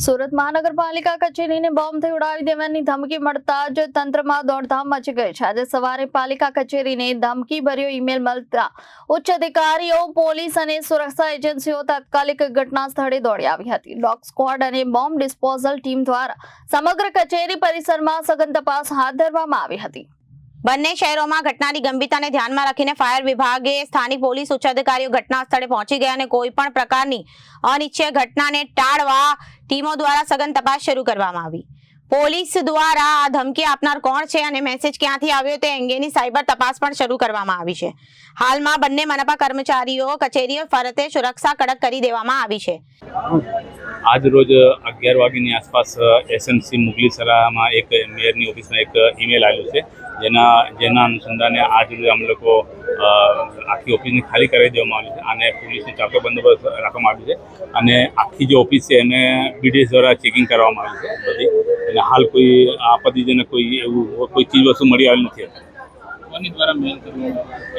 સુરત મહાનગરપાલિકા કચેરીને બોમ્બથી ઉડાવી દેવાની ધમકી મળતા જ તંત્રમાં દોડધામ મચી ગઈ છે। આજે સવારે પાલિકા કચેરીને ધમકીભર્યો ઈમેલ મળતા ઉચ્ચ અધિકારીઓ, પોલીસ અને સુરક્ષા એજન્સીઓ તાત્કાલિક ઘટના સ્થળે દોડી આવી હતી। ડોગ સ્ક્વોડ અને બોમ્બ ડિસ્પોઝલ ટીમ દ્વારા સમગ્ર કચેરી પરિસરમાં સઘન તપાસ હાથ ધરવામાં આવી હતી। બંને શહેરોમાં ઘટનાની ગંભીરતાને ધ્યાનમાં રાખીને ફાયર વિભાગે, સ્થાનિક પોલીસ ઉચ્ચ અધિકારીઓ ઘટના સ્થળે પહોંચી ગયા અને કોઈ પણ પ્રકારની અનિચ્છનીય ઘટનાને ટાળવા ટીમો દ્વારા સઘન તપાસ શરૂ કરવામાં આવી। પોલીસ દ્વારા આ ધમકી આપનાર કોણ છે અને મેસેજ ક્યાંથી આવ્યો તે અંગેની સાયબર તપાસ પણ શરૂ કરવામાં આવી છે। હાલમાં બંને મનપા કર્મચારીઓ કચેરીઓ ફરતે સુરક્ષા કડક કરી દેવામાં આવી છે। आज रोज 11 વાગ્યાની આસપાસ એસએમસી મુગલી સરામાં એક મેયરની ઓફિસમાં એક ઈમેલ આવ્યું છે, જેના અનુસંધાને આજ રોજ અમે લોકો આખી ઓફિસને ખાલી કરાવી દેવામાં આવી છે અને પોલીસનો ચાકો બંદોબસ્ત રાખવામાં આવ્યો છે અને આખી જે ઓફિસ છે એને બીડીએસ દ્વારા ચેકિંગ કરવામાં આવી છે બધી, અને હાલ કોઈ આપત્તિજનક કોઈ ચીજ વસ્તુ મળી આવેલ નથી।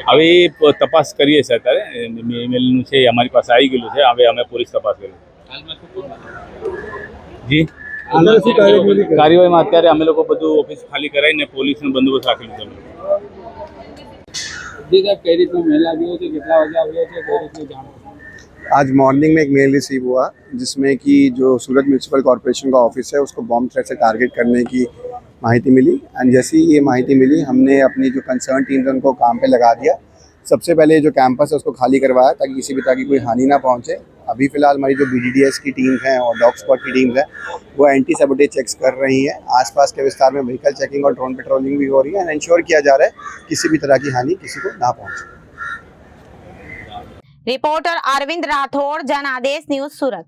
હવે એ તપાસ કરીએ છીએ। અત્યારે ઈમેલનું છે એ અમારી પાસે આવી ગયેલું છે। હવે અમે પોલીસ તપાસ કરીએ જી। કાર્યવાહીમાં અત્યારે અમે લોકો બધું ઓફિસ ખાલી કરાવીને પોલીસનો બંદોબસ્ત રાખેલું છે। आज मॉर्निंग में एक मेल रिसीव हुआ जिसमें कि जो सूरत म्यूनसिपल कॉरपोरेशन का ऑफिस है उसको बॉम्ब थ्रेट से टारगेट करने की माहिती मिली, एंड जैसी ये माहिती मिली हमने अपनी जो कंसर्न टीम है उनको काम पे लगा दिया। सबसे पहले जो कैंपस है उसको खाली करवाया ताकि किसी भी तरह की कोई हानि ना पहुंचे। अभी फिलहाल हमारी जो BDDS की टीम है और डॉग स्क्वाड की टीम है वो एंटी सबोटेज चेक्स कर रही है। आसपास के विस्तार में व्हीकल चेकिंग और ड्रोन पेट्रोलिंग भी हो रही है एंड इंश्योर किया जा रहा है किसी भी तरह की हानि किसी को ना पहुंचे। रिपोर्टर अरविंद राठौड़, जनादेश न्यूज, सूरत।